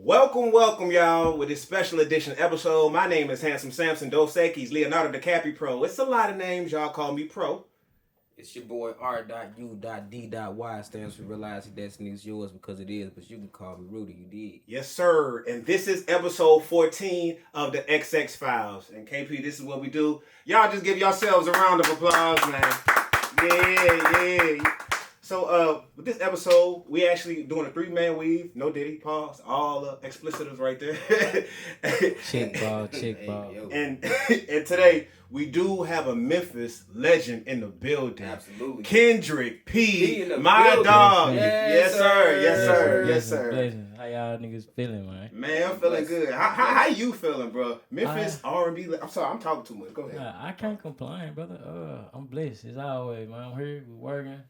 Welcome, y'all, with this special edition episode. My name is Handsome Samson Dos Equis, Leonardo DiCaprio Pro. It's a lot of names, y'all call me Pro. It's your boy R.U.D.Y. Stands for Realize Your Destiny is yours because it is, but you can call me Rudy, you did. Yes, sir. And this is episode 14 of the XX Files. And KP, this is what we do. Y'all just give yourselves a round of applause, man. Yeah. So, with this episode, we actually doing a 3-man weave. No Diddy, pause. All explicitives right there. Chick ball. And today, we do have a Memphis legend in the building. Absolutely. Kendrick P, my building. Dog. Yes, sir. Yes, sir. How y'all niggas feeling, man? Man, I'm feeling good. How you feeling, bro? Memphis R&B. I'm sorry, I'm talking too much. Go ahead. I can't complain, brother. I'm blessed as always, man. I'm here, we working.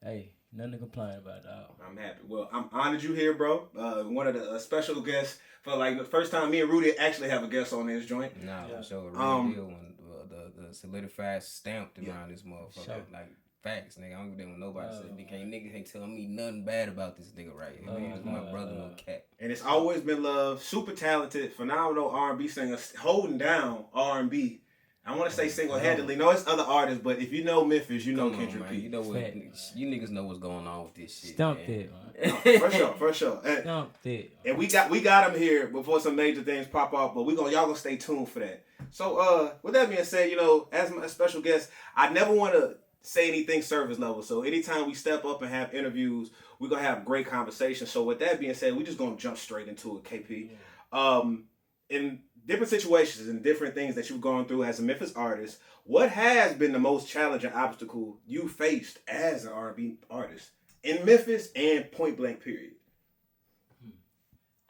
Hey, nothing to complain about, dog. I'm happy. Well, I'm honored you here, bro. One of the special guests for like the first time me and Rudy actually have a guest on this joint. Nah, for sure. A real deal when the solidified stamped around this motherfucker. Sure. Like facts, nigga. I don't give a damn what nobody said. Nigga ain't telling me nothing bad about this nigga right here. He's my brother, no cat. And it's always been love. Super talented, phenomenal R&B singer, holding down R&B. I want to say single-handedly. No, it's other artists, but if you know Memphis, you know Kendrick P. You know what? You niggas know what's going on with this shit. Stumped it, man. No, for sure. Stumped it. And we got him here before some major things pop off, but y'all gonna stay tuned for that. So, with that being said, as my special guest, I never want to say anything service level. So anytime we step up and have interviews, we're gonna have great conversations. So with that being said, we just gonna jump straight into it, KP. Yeah. In different situations and different things that you've gone through as a Memphis artist, what has been the most challenging obstacle you faced as an R&B artist in Memphis and point blank period?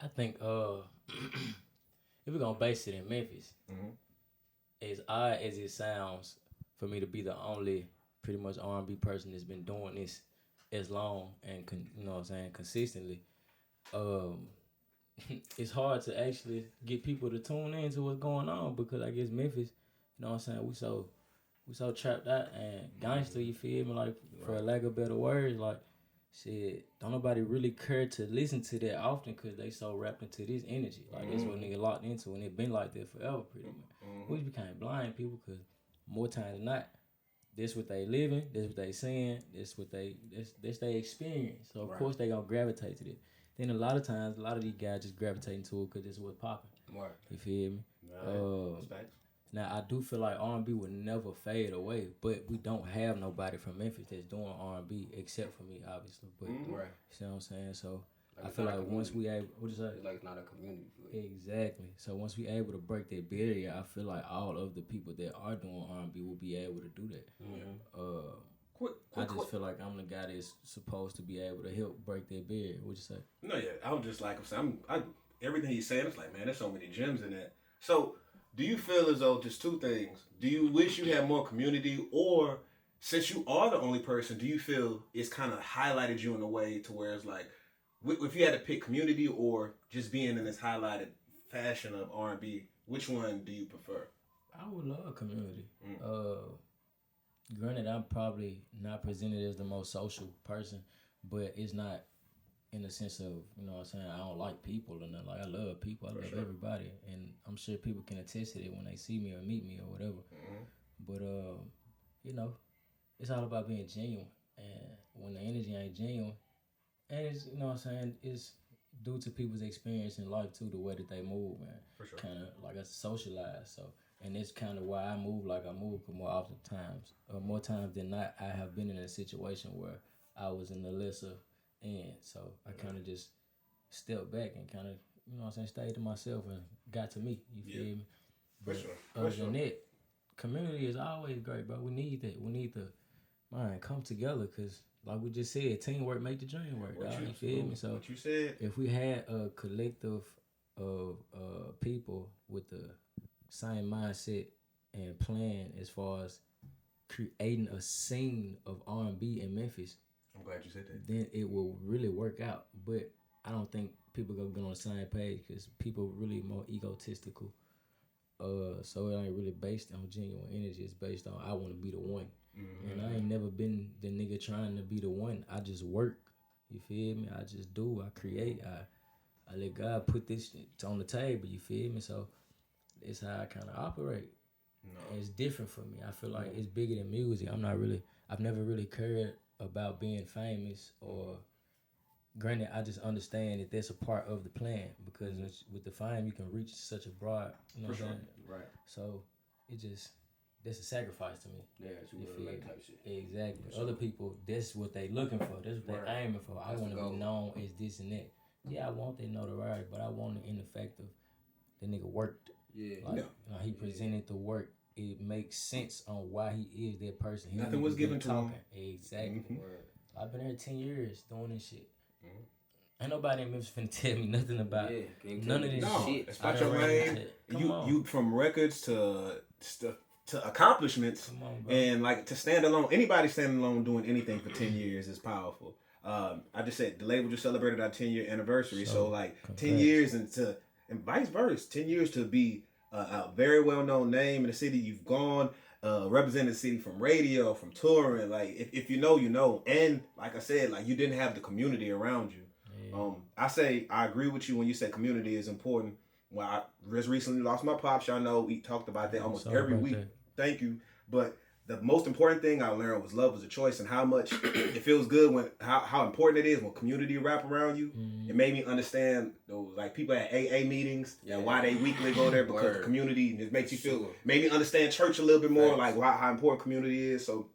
I think if we're gonna base it in Memphis, as odd as it sounds for me to be the only pretty much R&B person that's been doing this as long and consistently, it's hard to actually get people to tune in to what's going on because I guess Memphis, we so trapped out and gangster, you feel me? Like, for a lack of better words, like, shit, don't nobody really care to listen to that often because they so wrapped into this energy. Like, that's what nigga locked into, and it been like that forever, pretty much. We became blind people because more times than not, this what they living, this what they seeing, this they experience. So, of course, they gonna gravitate to this. Then a lot of times, a lot of these guys just gravitate into it because this is what's popping. Right. You feel me? Right. Now, I do feel like R&B would never fade away, but we don't have nobody from Memphis that's doing R&B except for me, obviously. But you see what I'm saying? So like I feel like once we able, what you say? Like it's not a community. Exactly. So once we able to break that barrier, I feel like all of the people that are doing R&B will be able to do that. I just feel like I'm the guy that's supposed to be able to help break that barrier. What you say? No, yeah, I was just like, everything he's saying, it's like, man, there's so many gems in that. So, do you feel as though, just two things, do you wish you had more community, or since you are the only person, do you feel it's kind of highlighted you in a way to where it's like, if you had to pick community or just being in this highlighted fashion of R&B, which one do you prefer? I would love community. Granted, I'm probably not presented as the most social person, but it's not in the sense of, I don't like people or nothing. Like, I love people. I love everybody. And I'm sure people can attest to it when they see me or meet me or whatever. But, it's all about being genuine. And when the energy ain't genuine, and it's, it's due to people's experience in life too, the way that they move, man. For sure. Kind of like I socialize, so. And it's kind of why I move like I move, because more times than not, I have been in a situation where I was in the lesser end. So I kind of just stepped back and kind of, stayed to myself and got to me. You feel me? But other than that, community is always great, bro. We need that. We need to, come together because, like we just said, teamwork make the dream work, dog. You feel me? So what you said. If we had a collective of people with the same mindset and plan as far as creating a scene of R&B in Memphis, I'm glad you said that. Then it will really work out. But I don't think people gonna get on the same page because people really more egotistical. So it ain't really based on genuine energy. It's based on I want to be the one. And I ain't never been the nigga trying to be the one. I just work. You feel me? I just do. I create. I let God put this shit on the table. You feel me? So that's how I kind of operate. No. It's different for me. I feel like it's bigger than music. I've never really cared about being famous or. Granted, I just understand that that's a part of the plan because with the fame, you can reach such a broad, you know what I'm saying? Right. So that's a sacrifice to me. Yeah, you feel that type shit. Exactly. Other people, that's what they looking for. That's what they aiming for. I want to be known as this and that. Yeah, I want that notoriety, but I want it in the fact of the nigga worked. Yeah. He presented the work. It makes sense on why he is that person. Nothing was given to him. Exactly. Mm-hmm. I've been here 10 years doing this shit. Ain't nobody in Memphis finna tell me nothing about none of this shit. It's about your lane. You from records to accomplishments, and like to stand alone. Anybody standing alone doing anything for 10 years is powerful. I just said the label just celebrated our 10-year anniversary, so like 10 years and vice versa, 10 years to be a very well known name in the city. You've gone. Representing the city from radio, from touring, like if you know, you know, and like I said, like you didn't have the community around you. Yeah. I agree with you when you say community is important. Well, I just recently lost my pops. Y'all know we talked about that almost every week. Thank you. But the most important thing I learned was love was a choice, and how much it feels good when how important it is when community wrap around you. Mm-hmm. It made me understand those like people at AA meetings and why they weekly go there because the community it makes you feel. Made me understand church a little bit more, like how important community is. So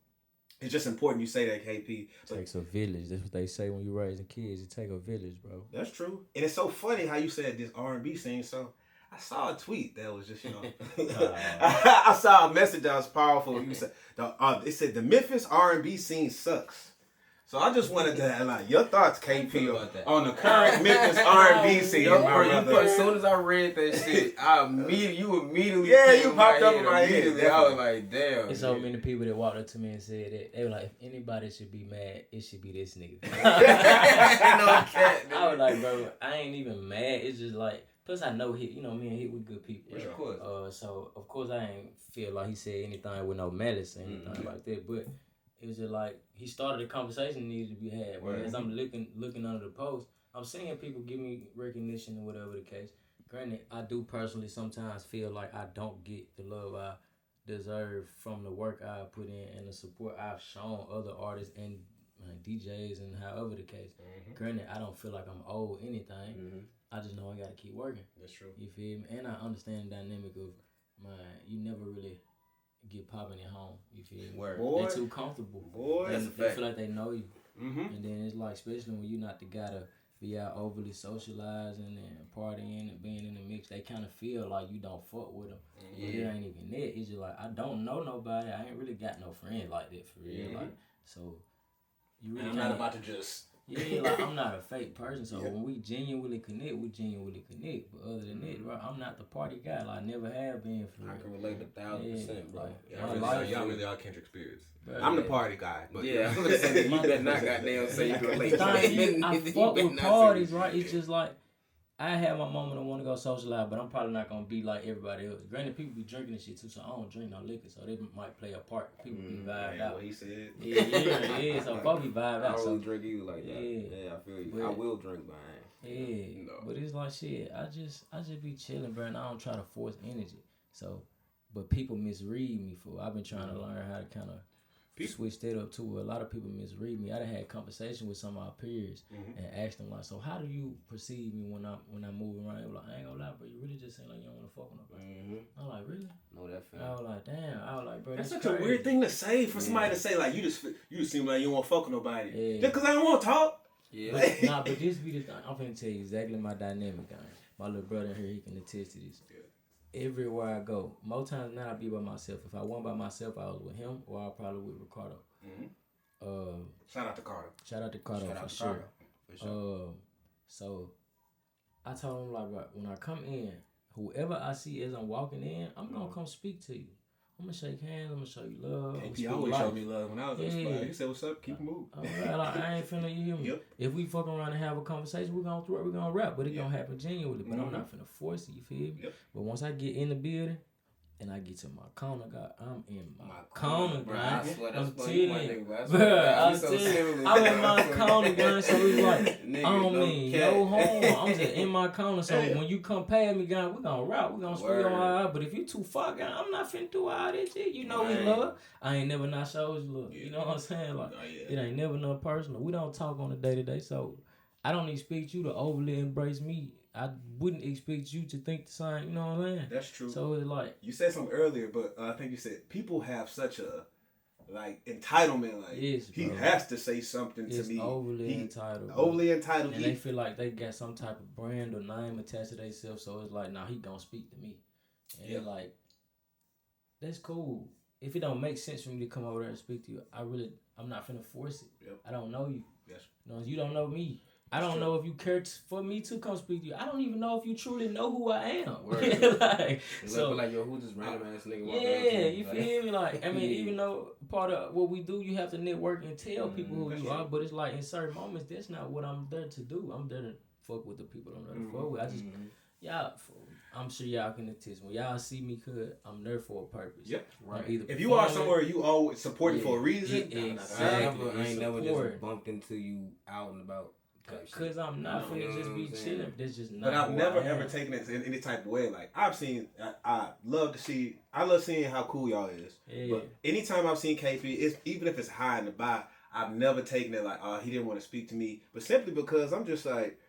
it's just important you say that, KP. It takes a village. That's what they say when you're raising kids. It takes a village, bro. That's true. And it's so funny how you said this R&B scene. So I saw a tweet that was just, I saw a message that was powerful. You said it said the Memphis R&B scene sucks. So I just wanted to like your thoughts, KP, on the current Memphis R&B scene. As soon as I read that shit, you immediately you popped up in my head. I was like, damn. There's so many people that walked up to me and said that they were like, if anybody should be mad, it should be this nigga. I was like, bro, I ain't even mad. It's just like. Plus, I know me and Hit with good people. Yeah, of course. So, of course, I ain't feel like he said anything with no malice or anything like that. But it was just like, he started a conversation that needed to be had. But as I'm looking under the post, I'm seeing people give me recognition or whatever the case. Granted, I do personally sometimes feel like I don't get the love I deserve from the work I put in and the support I've shown other artists and DJs and however the case. Mm-hmm. Granted, I don't feel like I'm owed anything. Mm-hmm. I just know I gotta keep working. That's true. You feel me? And I understand the dynamic of you never really get popping at home. You feel me? Boy. They're too comfortable. Boy, they feel like they know you. Mm-hmm. And then it's like, especially when you're not the guy to be out overly socializing and partying and being in the mix, they kind of feel like you don't fuck with them. Mm-hmm. But it ain't even that. It's just like, I don't know nobody. I ain't really got no friend like that for real. Mm-hmm. Like, so you really I'm not about to just. Yeah, like I'm not a fake person, so when we genuinely connect, we genuinely connect. But other than that, bro, I'm not the party guy. Like, I never have been for real. I can relate 1,000%, bro. Y'all really are Kendrick Spears. Bro, I'm the party guy. But yeah, I'm gonna say that you better not goddamn say you can relate. I fuck with parties, right? It's just like, I have my moment I want to go socialize, but I'm probably not going to be like everybody else. Granted, people be drinking and shit too, so I don't drink no liquor, so they might play a part. People be vibed out. What he said. Yeah, so folks be vibed out. I don't drink either like that. Yeah, I feel you. But I will drink, but I ain't. Yeah, but it's like shit, I just be chilling, bro, and I don't try to force energy. So, but people misread me for, I've been trying to learn how to kind of switch that up too. A lot of people misread me. I done had conversation with some of our peers and asked them like, so how do you perceive me when I'm moving around? They were like, I ain't gonna lie, bro, you really just saying like you don't want to fuck with nobody. I'm like, really? No, that fair. I was like, damn. I was like, bro, that's such crazy. a weird thing to say for somebody to say like you just seem like you don't want to fuck with nobody just because I don't want to talk. Yeah. But this be the thing. I'm finna tell you exactly my dynamic, guy. My little brother here, he can attest to this. Yeah. Everywhere I go, most times now I be by myself. If I wasn't by myself, I was with him or I probably with Ricardo. Mm-hmm. Shout out to Carter. Shout out to Carter for sure. So I told him like, right, when I come in, whoever I see as I'm walking in, I'm gonna come speak to you. I'm gonna shake hands. I'm gonna show you love. He always showed me love when I was in the spot. He said, "What's up? Keep it moving." Like, I ain't finna, you hear me? Yep. If we fuck around and have a conversation, we're gonna rap, but it gonna happen genuinely. But I'm not finna force it. You feel me? Yep. But once I get in the building, and I get to my corner, God, I'm in my corner, corner, bro. God. I swear I'm that's telling you, I'm I'm so telling you, similar. I'm in my corner, God. So it's like, Nigga, I don't no mean cap. no harm. I'm just in my corner. So Yeah. when you come past me, God, we gonna rock. We gonna squeeze on Word. our eye. But if you too far, God, I'm not finna do all that shit. You know we Right. love. I ain't never not shows love. Yeah. You know what I'm saying? Like, Oh, yeah. it ain't never nothing personal. We don't talk on a day-to-day. So I don't expect you to overly embrace me. I wouldn't expect you to think the same. You know what I'm saying? That's true. So it's like, You said something earlier, but I think you said people have such a like entitlement. Like Yes, he bro. has to say something it's to me. overly He entitled. Bro. overly entitled. And they feel like they got some type of brand or name attached to themselves, so it's like, nah, he gonna speak to me. And Yeah. like, that's cool. If it don't make sense for me to come over there and speak to you, I'm not finna force it. Yep. I don't know you. Yes. No, you don't know me. I That's don't true. know if you care for me to come speak to you. I don't even know if you truly know who I am. Word. Like, So like, yo, who this random ass nigga walking up to yeah, me? you Like, feel me? Like, I mean, even though part of what we do, you have to network and tell people who That's you true. are, but it's like in certain moments, that's not what I'm there to do. I'm there to fuck with the people I'm there to fuck with. I just, y'all, I'm sure y'all can attest. When y'all see me, I'm there for a purpose. Yep. I'm either If you are performing- somewhere you always supported for a reason, Exactly. I ain't never Support. just bumped into you out and about. type shit. Cause I'm not You know finna just what be I'm saying? chilling. That's just not. But I've who never I am. ever taken it in any type of way. Like I've seen, I love to see. I love seeing how cool y'all is. Yeah. But anytime I've seen KP, it's even if it's high in the buy, I've never taken it like, oh, he didn't want to speak to me. But simply because I'm just like,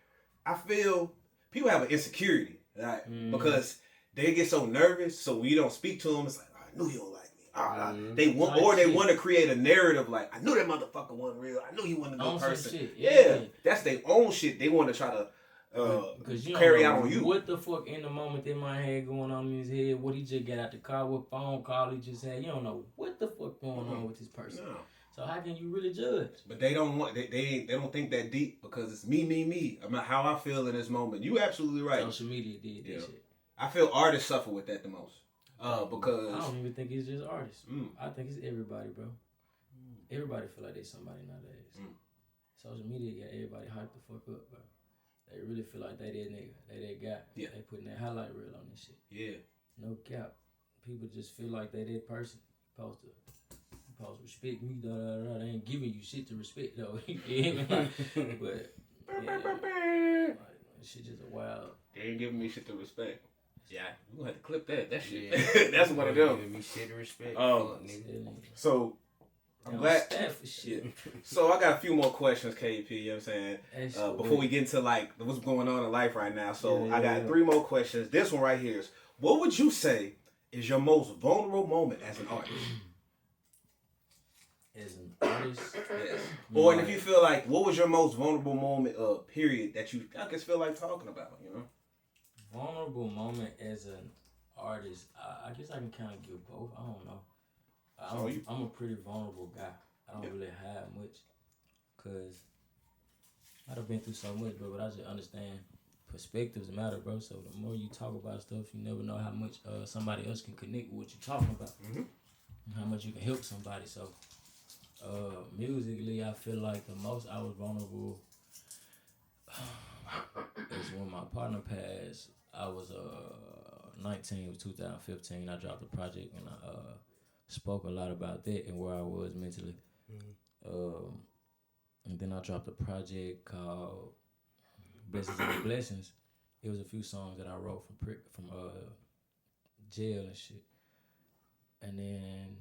I feel people have an insecurity, right? Because they get so nervous. So when you don't speak to them, it's like, oh, I knew you don't like me. They want, Type or they shit. want to create a narrative like, I knew that motherfucker wasn't real. I knew he wasn't a good On some person. shit. Yeah, that's their own shit. They want to try to Cause you carry don't out know on you. what the fuck in the moment that my head going on in his head, what he just got out the car, what phone call he just had. You don't know what the fuck going on with this person. No. So how can you really judge? But they don't want they don't think that deep because it's me. About how I feel in this moment. You absolutely right. Social media did that shit. I feel artists suffer with that the most. Because I don't even think it's just artists. I think it's everybody, bro. Everybody feel like they somebody nowadays. Social media got everybody hyped the fuck up, bro. They really feel like they that nigga, they that guy. Yeah. They putting that highlight reel on this shit. yeah, No cap. People just feel like they that person. Supposed to respect me, They ain't giving you shit to respect though. You feel me? But yeah, like, shit just a wild. they ain't giving me shit to respect. Yeah, we gonna have to clip that. That shit. Yeah. That's one of them. Giving me shit to respect. Oh. Fuck, nigga. So I'm glad. Stand for shit. So I got a few more questions, KP. You know what I'm saying? That's Before we get into like what's going on in life right now. So Yeah, I got yeah. 3 more questions. This one right here is: what would you say is your most vulnerable moment as an artist? As an artist, Yes. Or and if you feel like, what was your most vulnerable moment, period, that you I just feel like talking about, you know? vulnerable moment as an artist, I guess I can kind of give both. I don't know. I'm a pretty vulnerable guy. I don't really have much, cause I've been through so much, bro. But I just understand perspectives matter, bro. So the more you talk about stuff, you never know how much somebody else can connect with what you're talking about, and how much you can help somebody. So musically, I feel like the most I was vulnerable is when my partner passed. I was 19, it was 2015. I dropped the project and I spoke a lot about that and where I was mentally. And then I dropped a project called Blessings and Blessings. It was a few songs that I wrote from jail and shit. And then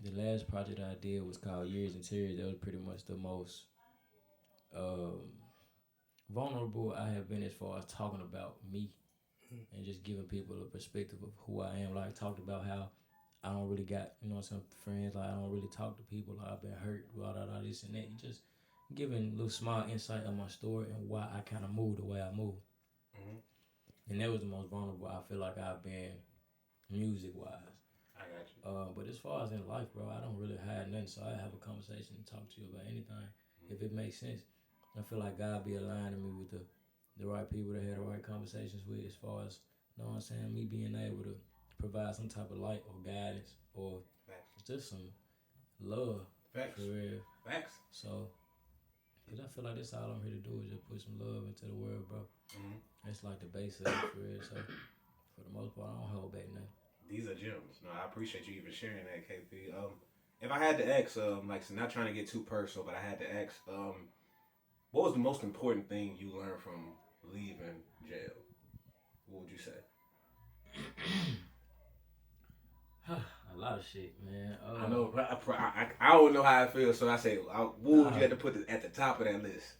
the last project I did was called Years and Tears. That was pretty much the most vulnerable I have been as far as talking about me and just giving people a perspective of who I am. Like I talked about how I don't really got, some friends, like I don't really talk to people, like I've been hurt, blah, this and that. Just giving a little small insight of my story and why I kind of move the way I move. And that was the most vulnerable I feel like I've been music-wise. I got you. But as far as in life, bro, I don't really hide nothing, so I have a conversation and talk to you about anything if it makes sense. I feel like God be aligning me with the right people to have the right conversations with, as far as, me being able to provide some type of light or guidance or just some love. Facts. For real. Facts. So, cause I feel like that's all I'm here to do is just put some love into the world, bro. That's like the base of it, for real. So, for the most part, I don't hold back nothing. These are gems. No, I appreciate you even sharing that, KP. If I had to ask, like, so not trying to get too personal, but I had to ask, what was the most important thing you learned from leaving jail? What would you say? A lot of shit, man. I know. I don't know how I feel, so I say, what would you have to put at the top of that list?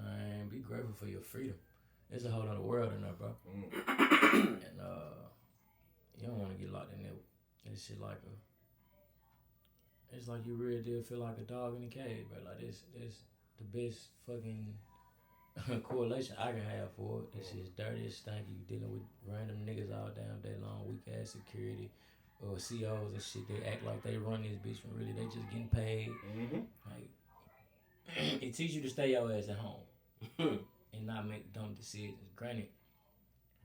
Man, be grateful for your freedom. There's a whole other world in there, bro. And you don't want to get locked in there. It's shit like it's like you really do feel like a dog in a cage, bro. Like this the best fucking correlation I can have for it. This shit's dirty, it's stanky. You dealing with random niggas all damn day long, weak ass security or COs and shit. They act like they run this bitch when really they just getting paid. Like it teaches you to stay your ass at home and not make dumb decisions. Granted,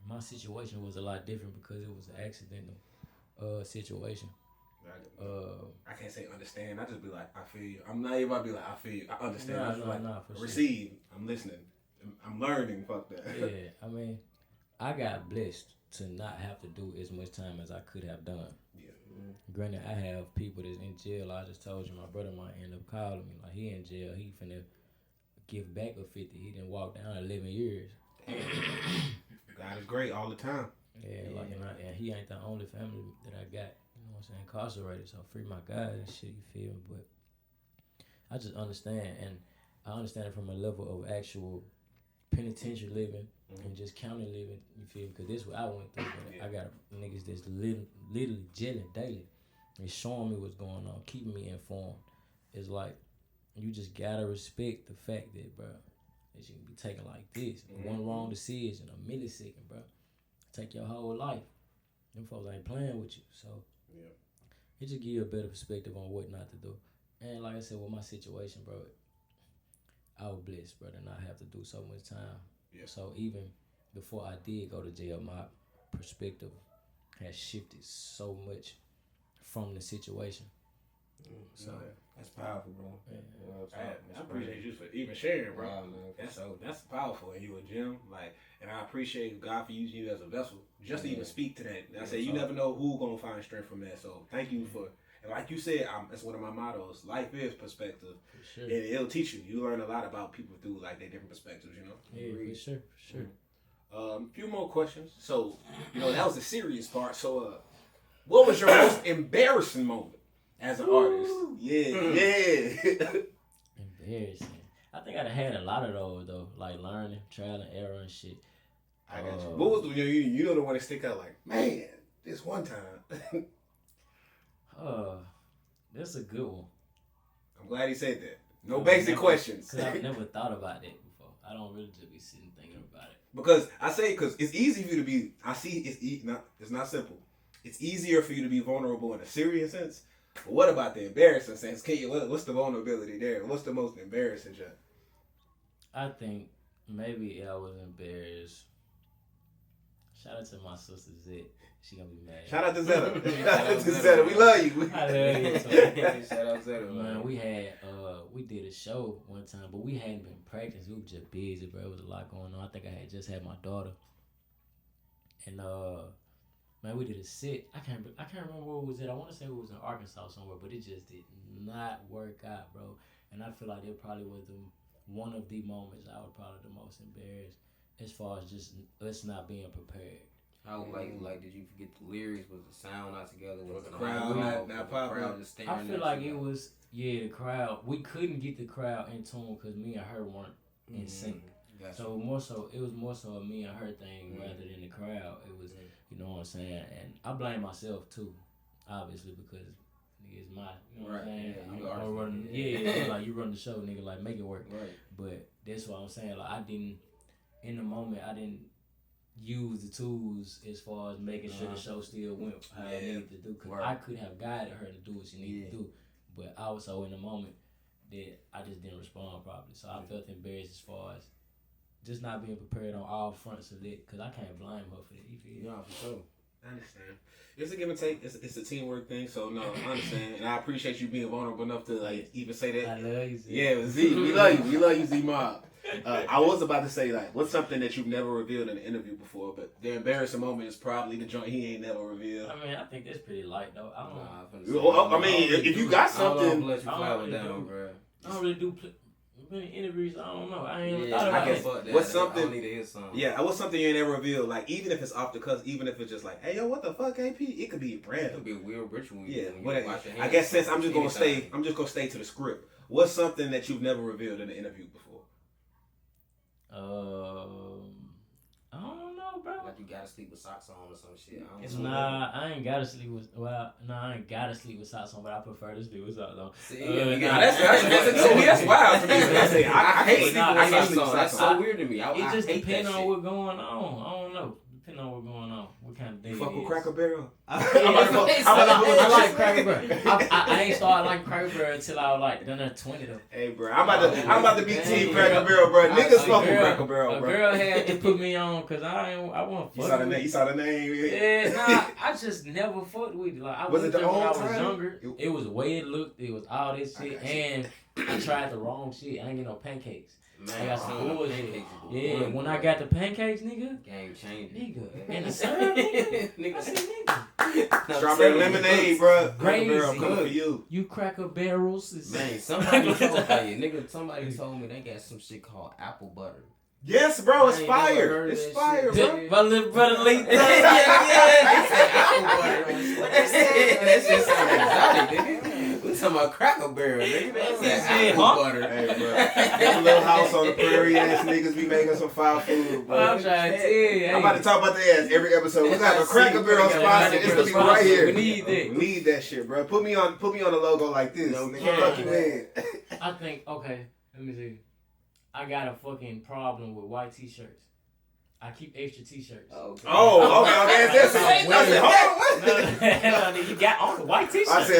my situation was a lot different because it was an accidental situation. I can't say understand. I just be like, I feel you. I'm not even about to be like, I feel you. I understand. I just like, for receive. Sure. I'm listening. I'm learning. Fuck that. Yeah, I mean, I got blessed to not have to do as much time as I could have done. Yeah. Granted, I have people that's in jail. I just told you, my brother might end up calling me like he in jail. He finna give back a 50. He didn't walk down 11 years. God is great all the time. Yeah, like and he ain't the only family that I got. You know what I'm saying? Incarcerated, so free my guys and shit. You feel me? But I just understand, and I understand it from a level of actual penitentiary living and just county living. You feel me? Because this is what I went through. I got niggas that's literally jailing daily. They showing me what's going on, keeping me informed. It's like you just gotta respect the fact that, bro, that you can be taken like this. One wrong decision, a millisecond, bro, take your whole life. Them folks ain't playing with you, so it just give you a better perspective on what not to do. And like I said, with my situation, bro, I was blessed, bro, to not have to do so much time. Yeah. So even before I did go to jail, my perspective has shifted so much from the situation. So that's powerful, bro. Yeah. I appreciate you for even sharing, bro. That's powerful. And you a gem, like, and I appreciate God for using you as a vessel just to even speak to that. And I say you never know who gonna find strength from that. So thank you for. And like you said, that's one of my mottos. Life is perspective, for sure. And it'll teach you. You learn a lot about people through like their different perspectives. You know. Yeah, for sure. A few more questions. So that was the serious part. So what was your most embarrassing moment as an artist? Yeah. Embarrassing. I think I'd have had a lot of those though, like learning, trial and error and shit. I got you. What was you know the one that stick out like, man, this one time. That's a good one. I'm glad he said that. No basic questions. Because I've never thought about that before. I don't really just be sitting thinking about it. Because it's easy for you to be. It's not simple. It's easier for you to be vulnerable in a serious sense. But what about the embarrassing sense? What's the vulnerability there? What's the most embarrassing, Jeff? I think maybe I was embarrassed. Shout out to my sister Zed. She gonna be mad. Shout out to Zeta. Shout out to Zeta. We love you. I love you. So, shout out Zeta. Man, we did a show one time, but we hadn't been practicing. We were just busy, bro. There was a lot going on. I think I had just had my daughter, and man, we did a set. I can't remember where it was at. I want to say it was in Arkansas somewhere, but it just did not work out, bro. And I feel like it probably was one of the moments I was probably the most embarrassed as far as just us not being prepared. How like did you forget the lyrics? Was the sound not together? Was the crowd not popping? I feel like it was the crowd. We couldn't get the crowd in tune because me and her weren't in sync. Gotcha. So it was more so a me and her thing rather than the crowd. It was you know what I'm saying, and I blame myself too, obviously because it's my what I'm saying. Like you run the show, nigga, like make it work. Right. But that's what I'm saying. Like in the moment I didn't use the tools as far as making sure the show still went how it needed to do. Because I could have guided her to do what she needed to do. But I was so in the moment that I just didn't respond properly. So I felt embarrassed as far as just not being prepared on all fronts of it. Because I can't blame her for that. You feel? Yeah, for sure. I understand. It's a give and take. It's a teamwork thing. So no, I understand, and I appreciate you being vulnerable enough to like even say that. I love you, Z. Yeah, Z, we love you. We love you, Z Mob. I was about to say, like, what's something that you've never revealed in an interview before, but the embarrassing moment is probably the joint he ain't never revealed. I mean, I think that's pretty light though. I don't. I mean, if you got something, let you flower down, bro. I don't really do many interviews. I don't know. I ain't thought I about guess it. what's something? I need to hear something. Yeah, what's something you ain't never revealed? Like, even if it's off the cuff, even if it's just like, hey, yo, what the fuck, AP? It could be It random. could be a weird ritual. Yeah, when you whatever. wash your I hands guess since or I'm just gonna anything. stay to the script. What's something that you've never revealed in an interview before? I don't know, bro. Like you gotta sleep with socks on or some shit. I don't know. Nah, I ain't gotta sleep with. Well, I ain't gotta sleep with socks on, but I prefer to sleep with socks on. See, nah, that's wild to me. I hate sleeping Nah, with I socks hate on. That's so weird to me. It just hate depends that on shit. what's going on. I don't know. Depending on what's going on, what kind of day You it fuck with is. Cracker Barrel? I like Cracker Barrel. I ain't started liking Cracker Barrel until I was like done at 20 though. Hey, bro, I'm about to be Team Cracker Barrel, bro. Niggas fuck with Cracker Barrel, A bro. girl had to put me on because I wasn't You fucking saw the with name. You saw the name. Yeah, nah, I just never fucked with it. Like I Was it the when I old was time? younger. It was the way it looked. It was all this I shit, got you. and I tried the wrong shit. I ain't get no pancakes. I got some bullshit. pancakes. Yeah, when I got the pancakes, nigga, Game changing. nigga, and the syrup, nigga. I said, nigga, Strawberry lemonade, bro. Cracker Crazy. Barrel coming for you. you Cracker Barrels. Is Man, somebody told me they got some shit called apple butter. Yes, bro. I It's ain't never fire. heard It's that fire, shit. bro. My little brother Lee. That shit sound exotic, nigga. We talking about Cracker Barrel, nigga. That's Yeah, apple huh? butter. Hey, bro. Them little house on the prairie ass niggas be making some foul food, bro. I'm trying to tell you. I'm about to talk about their ass every episode. We got a Cracker Barrel sponsor. It's gonna be right here. We need that. We need that shit, bro. Put me on the logo like this. No Nigga, cap. fuck you, man. I think, okay, let me see. I got a fucking problem with white t-shirts. I keep extra t-shirts. Okay. Oh, okay. That's it. I said, hold on. No, you got on the white t-shirt. I said.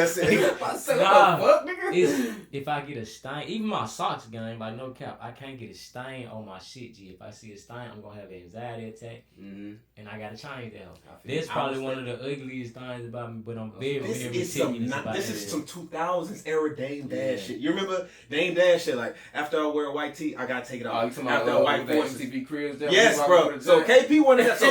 I said, Nah. what the fuck, nigga? It's, if I get a stain, even my socks, gang, like no cap, I can't get a stain on my shit, G. If I see a stain, I'm gonna have an anxiety attack, Mm-hmm. and I gotta change that. I feel That's you. probably one of the ugliest things about me, but I'm very, This very is some meticulous about this it. is some 2000s era Dame Dash Yeah. shit. You remember Dame Dash shit? Like after I wear a white tee, I gotta take it Oh, off. you talking After about a white the forces. MTV cribs there? Yes, bro. So KP wanted that. So I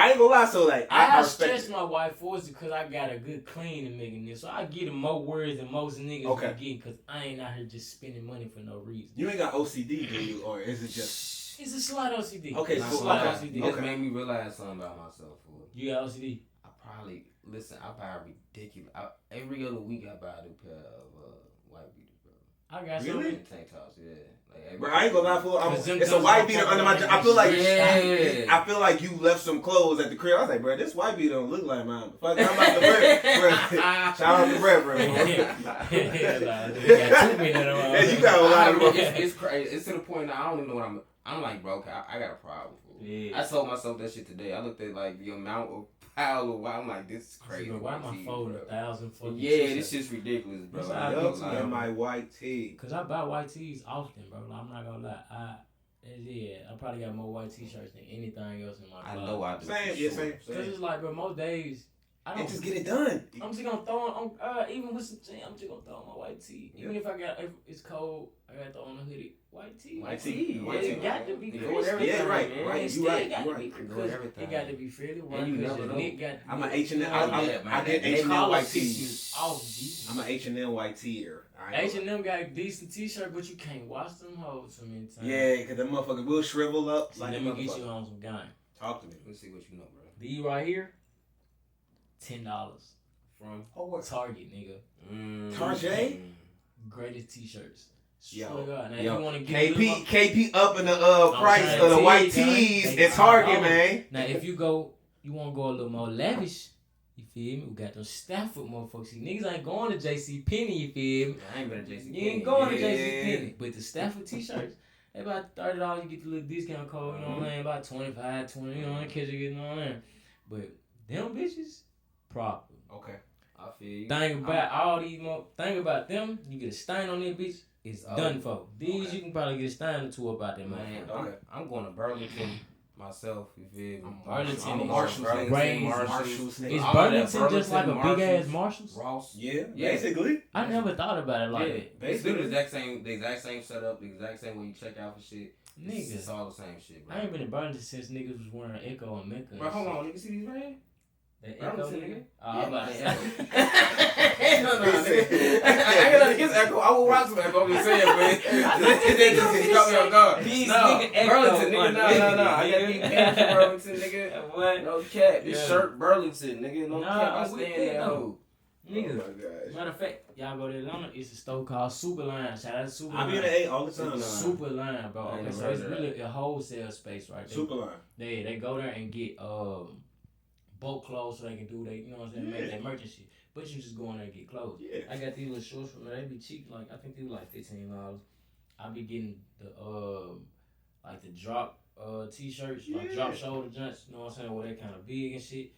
ain't gonna lie. So like I I respect stress it. my white forces because I got a good clean in making this, so I get more words than most niggas Okay. be getting because I ain't out here just spending money for no reason. You ain't got OCD, do you? Or is it just It's a slight OCD. Okay, It's a so slight okay. OCD. It Okay. just made me realize something about myself. Fool. You got OCD. I probably I buy ridiculous. Every other week I buy a new pair of white beaters, bro. I got Really? something. And tank tops, yeah. Like, Bro, I ain't gonna lie, fool. Cause them It's a guns white don't beater fuck under my. around I feel like Yeah. I feel like you left some clothes at the crib. I was like, bro, this white beater don't look like mine. Fuck, I'm out the bread. Shout out to bread, bro. Yeah, you got a lot of them. It's crazy. It's to the point now I don't even know what I'm like, bro. Okay, I got a problem. Fool. Yeah. I told myself that shit today. I looked at like the amount of pile of white. I'm like, this is crazy. Bro, why am I T, folding bro. 1,000 fucking Yeah, t-shirts? this shit's ridiculous, bro. It's Like, all yo, good, like, man. And my white tee. Cause I buy white tees often, bro. Like, I'm not gonna lie. I probably got more white t-shirts than anything else in my I closet. know I do. Same, for yeah, sure. same. Cause it's like, bro, most days I And don't. just get it done. I'm just gonna throw on, even with some jeans, I'm just gonna throw on my white tee. Even if it's cold, I gotta throw on a hoodie. White tee. White tee. Yeah, it got to be You crisp. go with everything, Yeah, right, man. right. It You still right, got you to be right. Go with everything. It got to be fairly And right. you Because never your know. neck got. I'm an H&M. Oh, I yeah, man. get That H&M collar white fits tees. you off, G. I'm an H&M white tee here. H&M got a decent t-shirt, but you can't wash them hoes so many times. Yeah, because them motherfuckers will shrivel up. So Like let a me get motherfucker. you on some game. Talk to me. Let's see what you know, bro. These right here, $10 From Oh, what? Target, nigga. Tarjay? Greatest t-shirts. Yo. Swear to God. Now, Yo, if you want to get a little KP up in the I'm price trying of the to white tell you, tees man. at Target, They- man. Now, if you want to go a little more lavish, you feel me? We got those Stafford motherfuckers. See, niggas ain't going to JC Penney, you feel me? I ain't been to JC. You ain't going to Yeah. JC Penney. But the Stafford t-shirts, they about $30, you get the little discount code, you know what I'm saying? About 25, 20, you know what I'm saying? You getting on there. But them bitches, proper. Okay. I feel you. Think about all these think about them, you get a stain on that bitch, it's done for. These Okay. you can probably get a stain or two about that, Man, man. Okay. I'm going to Burlington myself. You feel me? Burlington I'm a is Marshalls nigga. crazy. Marshalls nigga. Is all that Burlington just like a Burlington, big ass Marshalls, Marshalls? Ross. Yeah, Yeah. basically. I never thought about it like Yeah, that. basically the exact same setup, the exact same way you check out for shit. Nigga. It's all the same shit, bro. I ain't been in Burlington since niggas was wearing Echo and Mecca. Bro, hold on, nigga, see these right here? That Echo, nigga? Oh, Yeah, I'm about to say. No, nigga. I ain't nothing against Echo. I will rock some Echo. I'm just saying, man. This nigga got me on guard. These No, nigga Echo. Burlington, nigga. No. I got these pants from Burlington, nigga. What? No cap. This Yeah. shirt Burlington, nigga. No cap. I I'm with stand that, there, though. hoe. Nigga. Oh my gosh. Matter of fact, y'all go to Atlanta, it's a store called Superline. Shout out to Superline. I be in the A all the time. Superline, bro. I ain't Okay, never so heard it's of really a wholesale space right there. Superline. They go there and get bulk clothes so they can do they, you know what I'm saying, make their merchant shit. But you just go in there and get clothes. Yeah. I got these little shorts from there. They be cheap, like I think they were like $15. I be getting the like the drop t-shirts, like drop shoulder joints, you know what I'm saying, where they kind of big and shit.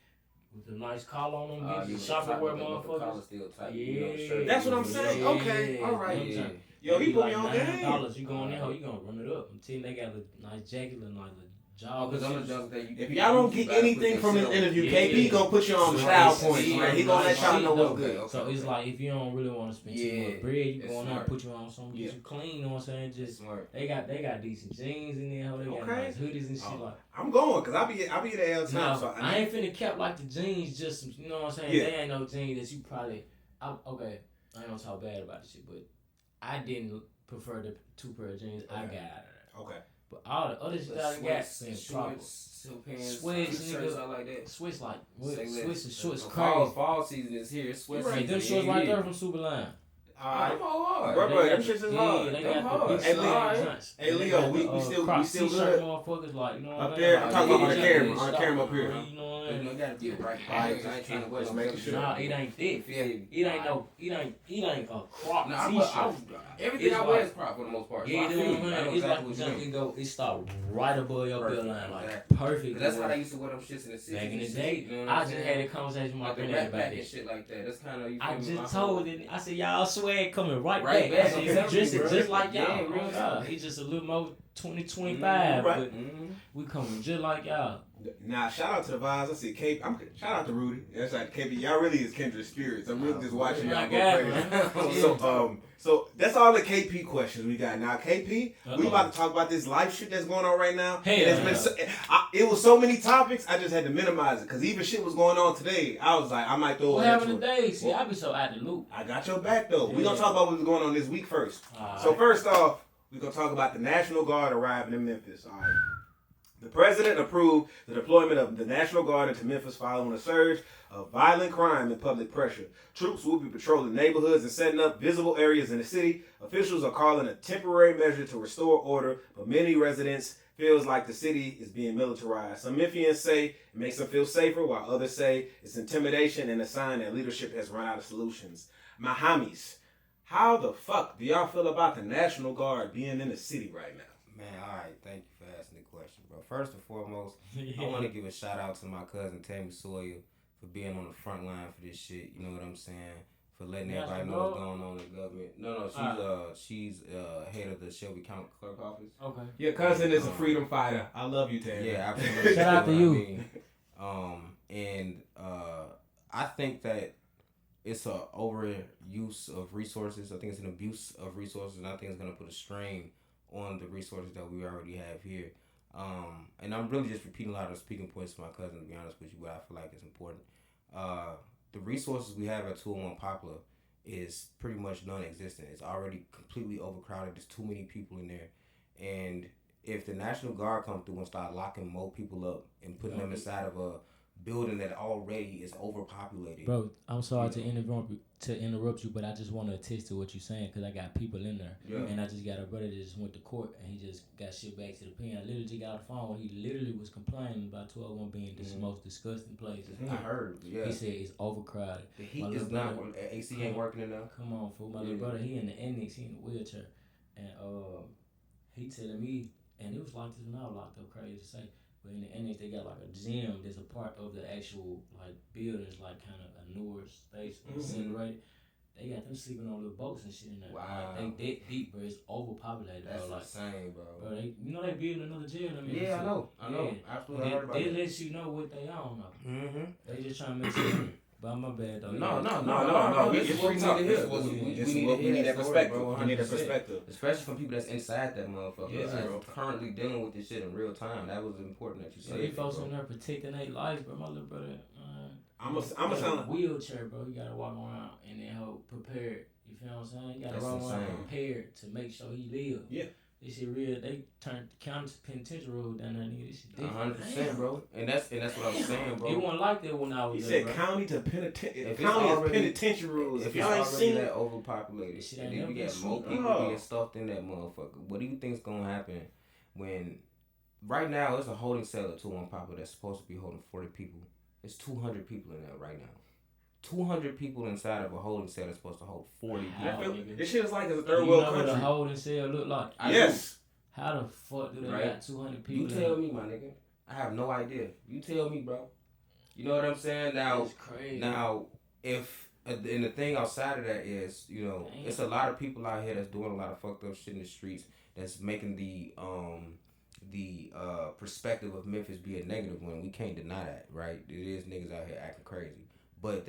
With the nice collar on them, bitches, shopping wear motherfuckers. Yeah. That's what I'm saying. Okay, all right. Yeah. Yo, he put me like on game. $9. You go in there, you gonna run it up. I'm telling you, they got a nice jacket and like the job. If y'all don't get anything from this interview, KP gonna put you on the style points, man. He gonna let y'all know what's good. So it's like if you don't really want to spend too much bread, you go in there and put you on something, get you clean. You know what I'm saying? Just smart. they got decent jeans in there. They got nice hoodies and shit like. I'm going because I be the L time. Now, So I ain't finna cap like the jeans. Just you know what I'm saying? Yeah. They ain't no jeans that you probably. Okay, I ain't gonna talk bad about this shit, but I didn't prefer the 2 pair of jeans I got out of there. Okay. But all the other shit I got been proper. Sweats, Sweats, shirts, nigga. I like that. Sweats like Say Sweats and shorts Fall, crazy. fall season is here. Sweats Right, them season shorts right here. there from Superline. Alright. I'm all hard. Bro, They them got shits is the- hard. Yeah, they Them got hard. the big Hey, slide Leo. joints. Hey, They Leo, got we the, still Crocs good. t-shirt motherfuckers like, you know what Up I mean? there, Like, I'm talking about on the yeah, camera. yeah, On the camera up here. You know what I You mean? gotta get right. I ain't trying to West make sure. Nah, it ain't thick. Yeah. It ain't a crop Nah, t-shirt. everything It's I wear like- is crop for the most part. Yeah, So you I know feel what you. I I know mean? It's like exactly what you it start right above your Perfect. belly line, like Exactly. perfect. That's how they used to wear them shits in the 60s. Back in the day, You know what I I'm just saying? had a conversation with my Like the friend rat about pack and this. shit like that. That's kind of, you I feel me? just told it. I said, y'all swag coming right Right back. I back, said, I'm you telling dress you, it bro. just like y'all. Yeah, real Oh, God. talk. He's just a little more 2025, Right. but we coming just like y'all. Nah, shout out to the vibes. I see KP. Shout out to Rudy. That's like KP. Y'all really is kindred spirits. I'm really just watching y'all go crazy. So that's all the KP questions we got. Now KP, we about to talk about this life shit that's going on right now. Hey, and it was so many topics. I just had to minimize it because even shit was going on today. I was like, I might throw. What an happened extra. today? See, I be so out the loop. I got your back though. We gonna Yeah. talk about what's going on this week first. So first off, we gonna talk about the National Guard arriving in Memphis. All right. The president approved the deployment of the National Guard into Memphis following a surge of violent crime and public pressure. Troops will be patrolling neighborhoods and setting up visible areas in the city. Officials are calling a temporary measure to restore order, but many residents feels like the city is being militarized. Some Memphians say it makes them feel safer, while others say it's intimidation and a sign that leadership has run out of solutions. My homies, how the fuck do y'all feel about the National Guard being in the city right now? Man, all right. Thank you for asking the question, bro. First and foremost, I want to give a shout out to my cousin Tammy Sawyer for being on the front line for this shit. You know what I'm saying? For letting everybody know what's going on in the government. No, she's head of the Shelby County Clerk Office. Okay. Your cousin is a freedom fighter. I love you, Tammy. Yeah, absolutely. Shout out to you. I think that it's a overuse of resources. I think it's an abuse of resources, and I think it's gonna put a strain on the resources that we already have here. And I'm really just repeating a lot of speaking points to my cousin, to be honest with you, what I feel like is important. The resources we have at 201 Poplar is pretty much non-existent. It's already completely overcrowded. There's too many people in there. And if the National Guard come through and start locking more people up and putting them inside of a building that already is overpopulated. Bro, I'm sorry to interrupt you, but I just want to attest to what you're saying because I got people in there. Yeah. And I just got a brother that just went to court and he just got shit back to the pen. I literally just got off the phone when he literally was complaining about 201 being the most disgusting place. I heard, yeah. He said it's overcrowded. The heat is not, AC ain't working enough. Come on, fool. My little brother, he in the annex, he in the wheelchair. And he telling me, and it was like this when I was locked up, crazy to say. But in the annex, they got like a gym that's a part of the actual like buildings, like kind of a newer space, incinerated. They got them sleeping on little boats and shit in there. Wow. Like, they that deep, bro. It's overpopulated. That's bro. Like, insane, bro. They, they building another jail. I mean, Yeah, I know. Absolutely. I heard about they that. let you know what they on though. Mm-hmm. They just trying to make sure But my bad though. No. This is what we need to hear. We need that perspective. We need that perspective. Especially from people that's inside that motherfucker. Yeah, that's bro. currently dealing with this shit in real time. That was important that you So said. these folks in there protecting their lives, bro. My little brother, I'm a sound like wheelchair, bro. You gotta walk around and then hold prepared. You feel what I'm saying? You gotta That's walk around insane. prepared to make sure he live. Yeah. This shit real. They turned county penitentiary road down there, nigga. This shit different. 100%, bro. And that's what I'm saying, bro. It wasn't like that when I was he there, said bro. county to penitentiary. If it's County is already- penitentiary rules. If y'all ain't it's already seen that overpopulated, Shit and ain't then we never got been more sweet. people being stuffed in that motherfucker, what do you think's gonna happen when? Right now, it's a holding cell at 2 Papa that's supposed to be holding 40 people. It's 200 people in there right now. 200 people inside of a holding cell that's supposed to hold 40 people. This shit is like it's a Do third you world know what a country. holding cell look like? Yes. How the fuck do they Right. got 200 people? You tell me, my nigga. I have no idea. You tell me, bro. You know what I'm saying? Now, That's crazy. if and the thing outside of that is, you know, Damn. it's a lot of people out here that's doing a lot of fucked up shit in the streets that's making the perspective of Memphis be a negative one. We can't deny that, right? It is niggas out here acting crazy, but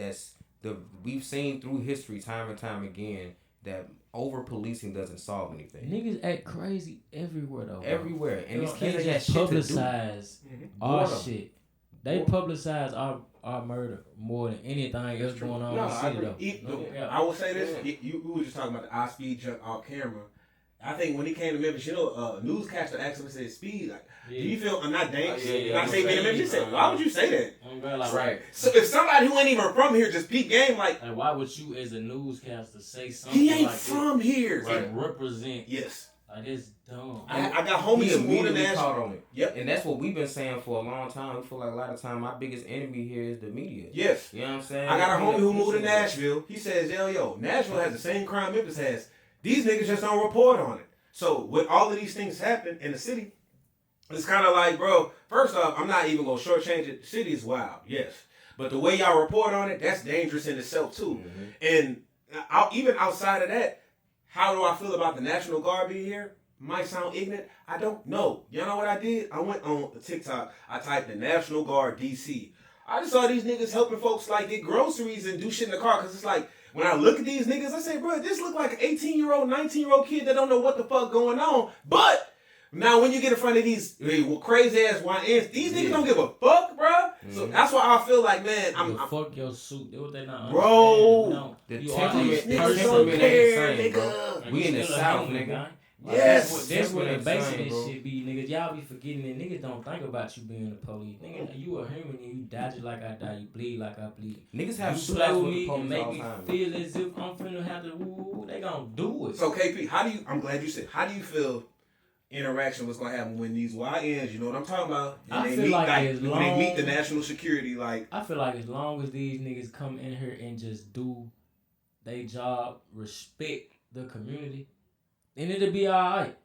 we've seen through history time and time again that over policing doesn't solve anything. Niggas act crazy everywhere though. Bro. Everywhere, and these They kids got just shit to do. publicize our Boredom. shit. They publicize our murder more than anything else going on in the city though. I will say this. You we were just talking about the IShowSpeed junk off camera. I think when he came to Memphis, a newscaster asked him and said, "Speed, like, do you feel I'm not dangerous?" Yeah. I say, "Man, Memphis." He said, "Why would you say that?" Right. So if somebody who ain't even from here just peep game, like why would you as a newscaster say something he ain't like from here, that and represent? Yes. Like it's dumb. I got homies He who moved in immediately Nashville. caught on it. Yep. And that's what we've been saying for a long time. We feel like a lot of time our biggest enemy here is the media. Yes. You know what I'm saying? I got a homie who moved to Nashville. He says, yo, Nashville has the same crime Memphis has. These niggas just don't report on it. So when all of these things happen in the city, it's kind of like, bro, first off, I'm not even going to shortchange it. The city is wild, yes. But the way y'all report on it, that's dangerous in itself, too. Mm-hmm. And even outside of that, how do I feel about the National Guard being here? Might sound ignorant. I don't know. You know what I did? I went on TikTok. I typed in National Guard DC. I just saw these niggas helping folks like get groceries and do shit in the car. Because it's like, when I look at these niggas, I say, bro, this look like an 18-year-old, 19-year-old kid that don't know what the fuck going on. But now when you get in front of these crazy-ass YNs, these niggas don't give a fuck, bro. Mm-hmm. So that's why I feel like, man, I'm fuck your suit. What they not bro, understand. the temperament ain't the same, bro. We in the South, nigga. Yes, that's what the basic this shit be, niggas. Y'all be forgetting that niggas don't think about you being the police. Nigga, you a human and you die just like I die. You bleed like I bleed. Niggas have you shootouts play with with me the and police make all me the time, feel as if I'm finna have to. Woo, they gonna do it. So KP, I'm glad you said. How do you feel? Interaction was gonna happen when these YNs, you know what I'm talking about? And I feel like when they meet the national security, like I feel like as long as these niggas come in here and just do their job, respect the community, then it'll be alright.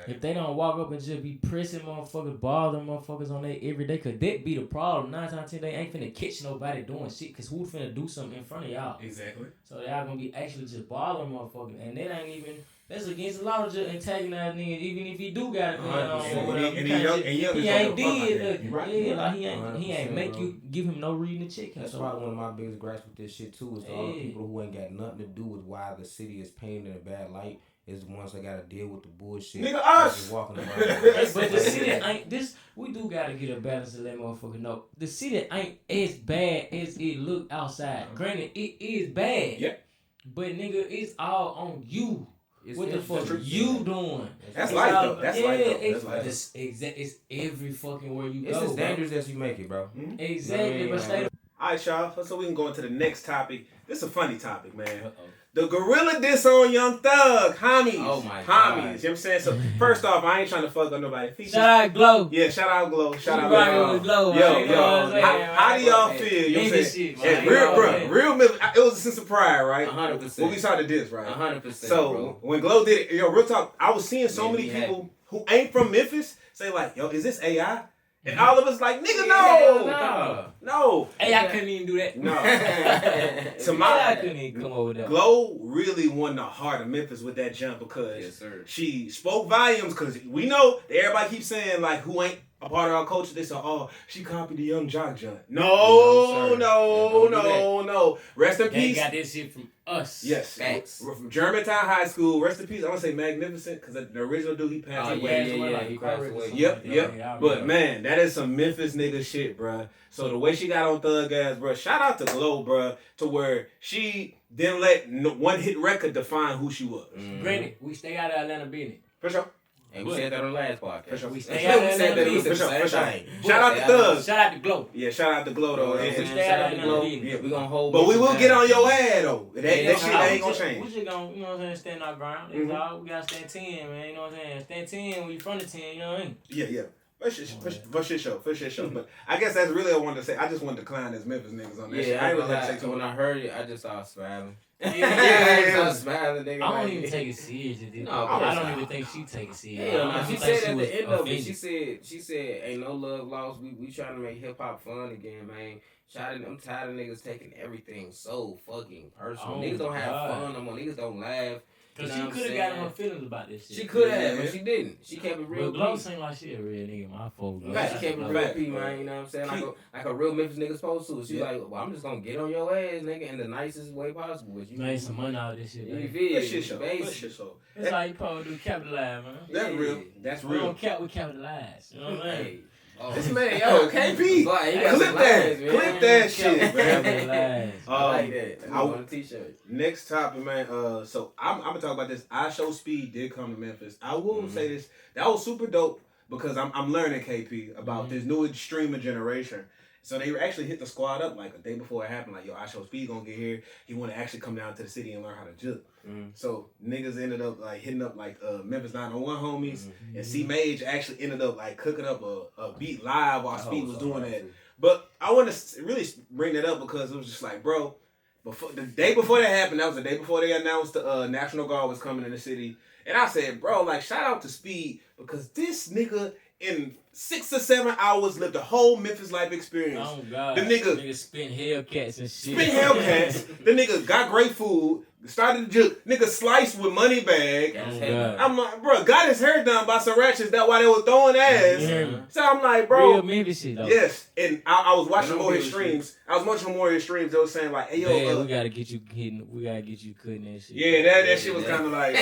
If they don't walk up and just be pressing motherfuckers, bothering motherfuckers on their everyday, cause that be the problem. 9 times 10 they ain't finna catch nobody doing shit, cause who finna do something in front of y'all? Exactly. So y'all gonna be actually just bothering motherfuckers, and that ain't even. That's against the law to just antagonize niggas, even if he do got it. He ain't did nothing. Right. Yeah, like he ain't make you give him no reason to check him. That's probably one of my biggest gripes with this shit too. Is all the people who ain't got nothing to do with why the city is painted in a bad light. Is the ones that gotta deal with the bullshit. Nigga, us. Walking around. But the city ain't this. We do gotta get a balance to let motherfucker know. The city ain't as bad as it look outside. Granted, it is bad. Yeah. But nigga, it's all on you. What the fuck you doing? That's life though. That's life though. It's every fucking where you it's go. It's as dangerous as you make it, bro. Mm-hmm. Exactly. But stay. Alright, y'all. So we can go into the next topic. This is a funny topic, man. The GloRilla diss on Young Thug, homies. Oh my God. God. You know what I'm saying? So first off, I ain't trying to fuck on nobody. Shout out Glo. Yeah, shout out Glo. Shout out Glo. Yo. How do y'all feel? You know what I'm saying? Real, it was a sense of pride, right? 100%. When we saw the diss, right? 100%. So bro. when Glo did it, real talk, I was seeing so many people who ain't from Memphis say like, yo, is this AI? And all of us like, nigga, no. Hey, I couldn't even do that. No. I couldn't even come over there. Glo really won the heart of Memphis with that jump because she spoke volumes. Because we know that everybody keeps saying like, who ain't a part of our culture, they say, oh, she copied the Young Jock Joint. No, No. Rest in They peace. got this shit from us. Yes. Facts. From Germantown High School. Rest in peace. I want to say Magnificent because the original dude, he passed away. He passed away. Yep. But man, that is some Memphis nigga shit, bruh. So the way she got on Thug Ass, bruh, shout out to Glo, bruh, to where she didn't let one hit record define who she was. Granted, we stay out of Atlanta business. For sure. And we said that on the last podcast. For sure. We stay out of Atlanta business. For sure. Shout out to Thug. Shout out to Glo. Yeah, shout out to Glo though. We stay out of Atlanta business. Yeah, we gonna hold. But we will get on your ass though. That shit ain't gonna We change. just gonna, you know what I'm saying, stand our ground. That's all. We gotta stand 10, man. You know what I'm saying? Stand 10 when you from the 10, you know what I mean? Yeah. For shit show. But I guess that's really what I wanted to say. I just wanted to clown as Memphis niggas on that shit. I ain't really say when I heard it, I just started smiling. I started smiling, nigga. don't even take it serious. No, I don't even think she take it serious. Hell no. She said at the end of it, offended. she said, ain't no love lost. We trying to make hip hop fun again, man. I'm tired of niggas taking everything so fucking personal. Niggas don't have fun no more. Niggas don't laugh. Cause she could have got in her feelings about this shit. She could have, but she didn't. She kept it real. But Glo seemed like she a real nigga, my fault. She kept it real P, man. You know what I'm saying? Like a real Memphis nigga supposed to. She like, well, I'm just gonna get on your ass, nigga, in the nicest way possible. But you made some money out of this shit, you man. feel shit show. That's how you probably do capitalize, man. That's real. That's We real. don't cap, we capitalize. You know what I'm saying? This man, yo, KP, clip that shit, man. I like that. I want a t-shirt. Next topic, man. So I'm gonna talk about this. IShowSpeed did come to Memphis. I will say this. That was super dope because I'm learning KP about this new streamer generation. So they actually hit the squad up like a day before it happened. Like, yo, IShowSpeed gonna get here. He want to actually come down to the city and learn how to juke. So niggas ended up like hitting up like Memphis 901 homies, and C Mage actually ended up like cooking up a beat live while Speed was doing that. But I want to really bring that up because it was just like, bro, the day before that happened, that was the day before they announced the National Guard was coming in the city, and I said, bro, like shout out to Speed because this nigga in 6 or 7 hours lived the whole Memphis life experience. Oh God, the nigga spin Hellcats and shit. Spin Hellcats. The nigga got great food. Started to juke. Nigga sliced with money bag. I'm like, bro, got his hair done by some ratchets. That's why they was throwing ass. So I'm like, bro. Real Memphis shit, though. Yes. And I was watching more of his streams. I was watching more of his streams. They was saying like, hey, yo. We gotta get you hitting. We gotta get you cutting that shit. Yeah, that shit was kind of like.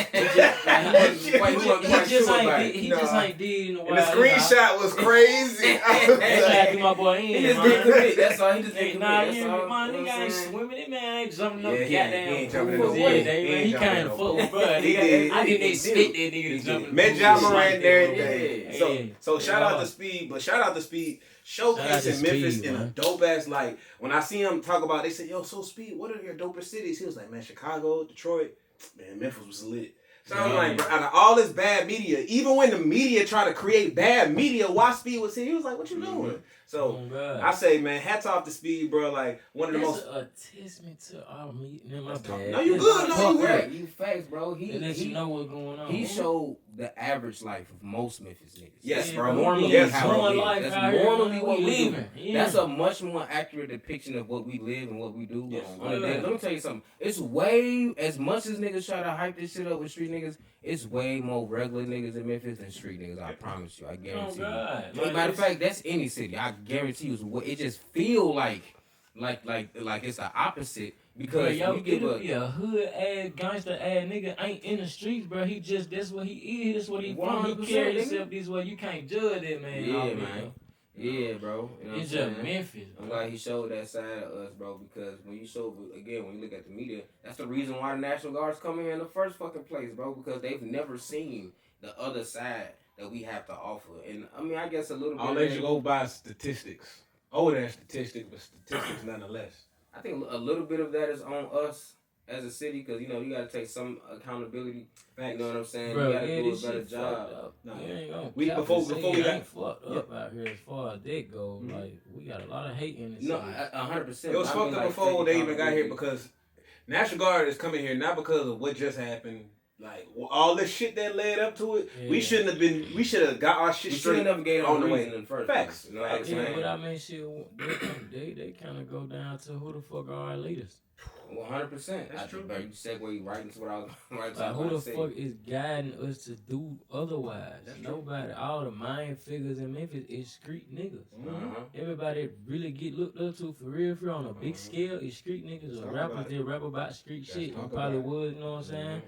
He just ain't did in a while. And the screenshot was crazy. That's do my boy in. He just didn't commit. That's all. He just didn't Nah, commit. my nigga ain't swimming. That man ain't jumping up. Yeah, he ain't jumping in. He kind of fuck, bro. I didn't expect that nigga to jump. Met John Moran and everything. So shout out to Speed, but shout out to Speed showcasing Memphis in a dope ass like. When I see him talk about, they say, yo, so Speed, what are your dopest cities? He was like, man, Chicago, Detroit, man, Memphis was lit. So I'm like, bro, out of all this bad media, even when the media try to create bad media, why Speed was here? He was like, what you doing? So I say, man, hats off to Speed, bro. Like one of the most. A testament to our meeting. My bad. No, you good. No, you good. You facts, bro. He let you know what's going on. He showed the average life of most Memphis niggas. Yes, bro. Normally, yes, how bro. That's normally what we living. do. That's a much more accurate depiction of what we live and what we do. Yes. Let me tell you something. It's way, as much as niggas try to hype this shit up with street niggas, it's way more regular niggas in Memphis than street niggas. I promise you. I guarantee you. Matter of fact, that's any city. I guarantee you. It just feel like it's the opposite. Because yo, it'll be a hood ass gangster ass nigga ain't in the streets, bro. He just that's what he is. That's what he from. He carry himself this way. You can't judge that man. Yeah, man. Yeah, bro. You know it's just Memphis. I'm glad he showed that side of us, bro. Because when you look at the media, that's the reason why the National Guard's coming here in the first fucking place, bro. Because they've never seen the other side that we have to offer. And I mean, I guess a little bit. I'll let you go by statistics. Old ass statistics, but statistics nonetheless. I think a little bit of that is on us as a city because, you know, you got to take some accountability. You know what I'm saying? Bro, you got to do a better job. No, before we got fucked up out here as far as that goes. Like, we got a lot of hate in this No, city. 100%. It was fucked up before they even got here because National Guard is coming here not because of what just happened Like all this shit that led up to it, we shouldn't have been. We should have got our shit straight never gave on them the way. reason in the first Facts. place. You know what I'm Yeah, saying? but I mean, shit, they kind of go down to who the fuck are our leaders. 100%. That's true. Bro, you segue right into what I was Like, who the fuck is guiding us to do otherwise? That's Nobody. All the main figures in Memphis is street niggas. Uh-huh. Everybody really get looked up to for real on a big scale is street niggas Let's or talk rappers about that rap about street shit. talk You probably about would, you know what I'm saying?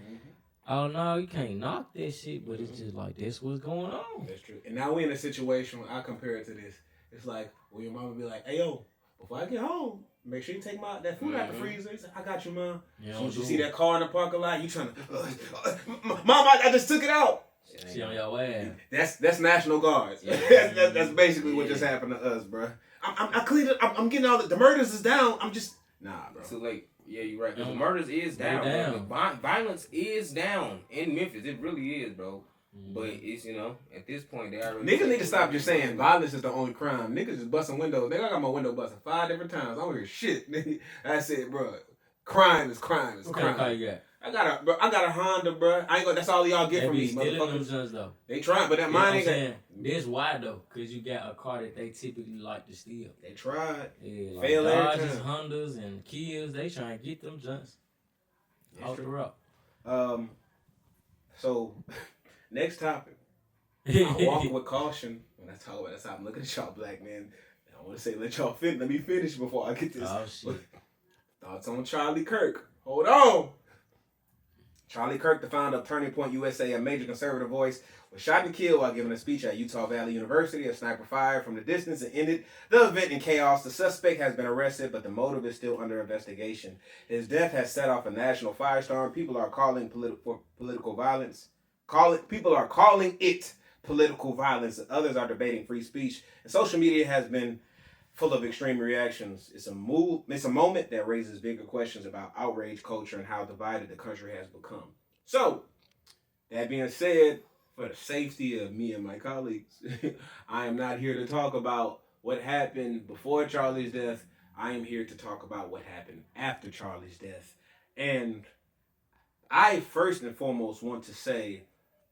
Oh no, you can't knock that shit, but it's just like that's what's going on. That's true. And now we in a situation where I compare it to this. It's like when your mama be like, "Hey yo, before I get home, make sure you take that food out the freezer." He said, "I got you, mom." Once you see that car in the parking lot, you trying to, "Mom, I just took it out." She on your ass. That's National Guards. That's basically what just happened to us, bro. I cleaned it. I'm getting all the murders is down. I'm just bro. Too late. Yeah, you're right. 'Cause the murders is down. Bro. Violence is down in Memphis. It really is, bro. But it's, at this point, they already... Niggas need to stop just saying violence is the only crime. Niggas just busting windows. Nigga, I got my window busted 5 different times. I don't hear shit. I said, bro, crime is crime is What crime. kind of car you got? I got a Honda, bro. I ain't gonna. That's all y'all get from me, Stealing them motherfuckers. guns though. They trying, but that mine ain't got. That's why though, cause you got a car that they typically like to steal. They tried. Yeah, like Fail every Dodges, time. Hondas, and Kias. They trying to get them junks off the rock. So next topic. I walk with caution when I talk about this. I'm looking at y'all, black man. I want to say, let me finish before I get this. Oh shit. Thoughts on Charlie Kirk? Hold on. Charlie Kirk, the founder of Turning Point USA, a major conservative voice, was shot and killed while giving a speech at Utah Valley University. A sniper fired from the distance and ended the event in chaos. The suspect has been arrested, but the motive is still under investigation. His death has set off a national firestorm. People are calling political violence. People are calling it political violence. Others are debating free speech. And social media has been full of extreme reactions. It's a moment that raises bigger questions about outrage culture and how divided the country has become. So, that being said, for the safety of me and my colleagues, I am not here to talk about what happened before Charlie's death. I am here to talk about what happened after Charlie's death. And I first and foremost want to say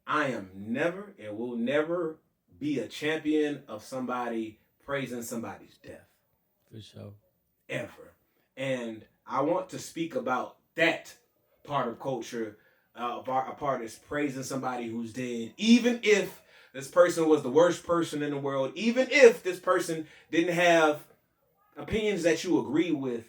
I am never and will never be a champion of somebody praising somebody's death. For sure. Ever. And I want to speak about that part of culture. A part is praising somebody who's dead. Even if this person was the worst person in the world. Even if this person didn't have opinions that you agree with.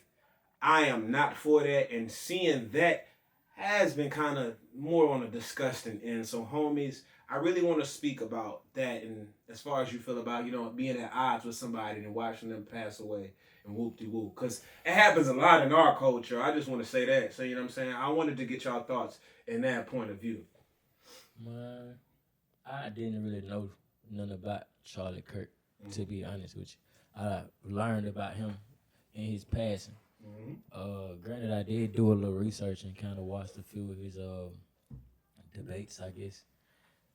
I am not for that. And seeing that has been kind of more on a disgusting end. So homies, I really want to speak about that, and as far as you feel about, being at odds with somebody and watching them pass away and whoop-de-whoop. Because it happens a lot in our culture. I just want to say that. So, you know what I'm saying? I wanted to get y'all thoughts in that point of view. Man, I didn't really know nothing about Charlie Kirk, to be honest with you. I learned about him in his passing. Granted, I did do a little research and kind of watched a few of his debates, I guess.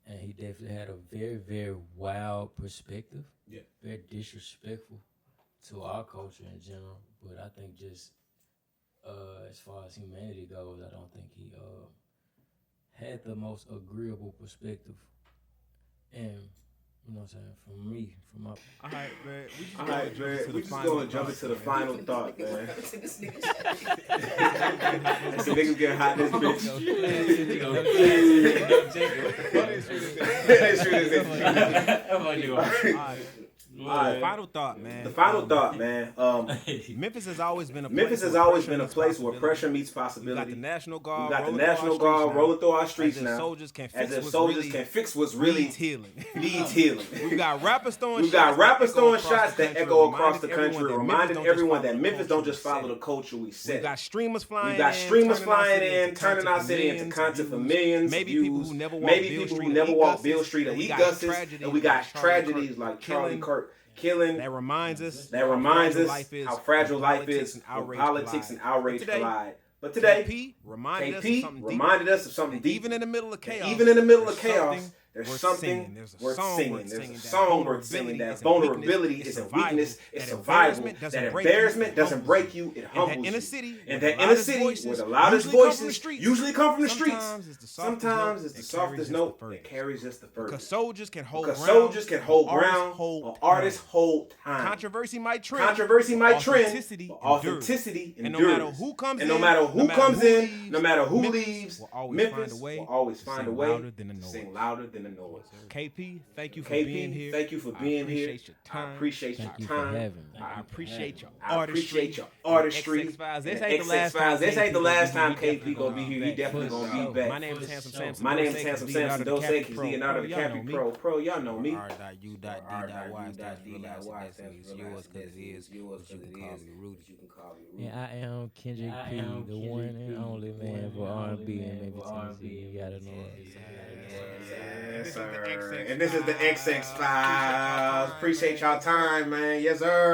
And he definitely had a very, very wild perspective. Yeah. Very disrespectful to our culture in general. But I think just as far as humanity goes, I don't think he had the most agreeable perspective. And, you know what I'm saying, from my... All right, man. We just going to jump into the final thought, man. That's the niggas getting hot in this bitch. Final thought, man. The final thought, man. Memphis has always been a place where pressure meets possibility. We got the National Guard. Rolling through our streets now. Soldiers can fix what's really healing. Needs healing. We've got rappers throwing shots that echo across the country, reminding everyone that Memphis don't just follow the culture we set. We got streamers flying in, turning our city into content for millions. Maybe people who never walked Beale Street or eat Gus's. And we got tragedies like Charlie Kirk killing. That reminds us how fragile life is when politics and outrage collide. But today, KP reminded us of something deep. Even in the middle of chaos, There's worth something singing. There's a worth song singing. worth There's singing. a That song worth singing. That vulnerability isn't weakness. It's survival. That embarrassment doesn't break you. It humbles you. And that inner city where the loudest voices usually come from the streets. Sometimes it's the softest note that carries us the furthest. Because soldiers can hold ground. Or artists hold time. Controversy might trend. But authenticity endures. And no matter who comes in, no matter who leaves, Memphis will always find a way to sing louder than the noise. KP, thank you for being here. Thank you for being here. I appreciate your time. I appreciate your artistry. This ain't the last time KP gonna be here. He definitely gonna be back. My name is Handsome Samson. My name is Handsome Samson Dose, Leonardo DiCaprio Pro. Y'all know me. R.U.D.Y. It's yours because it is. Yours because it is. You can call me Rudy. And I am Kendrick P, the one and only man for R&B in Memphis, Tennessee. You gotta know it. Yes, sir. And this is the XX Files. Appreciate y'all time, man. Yes, sir.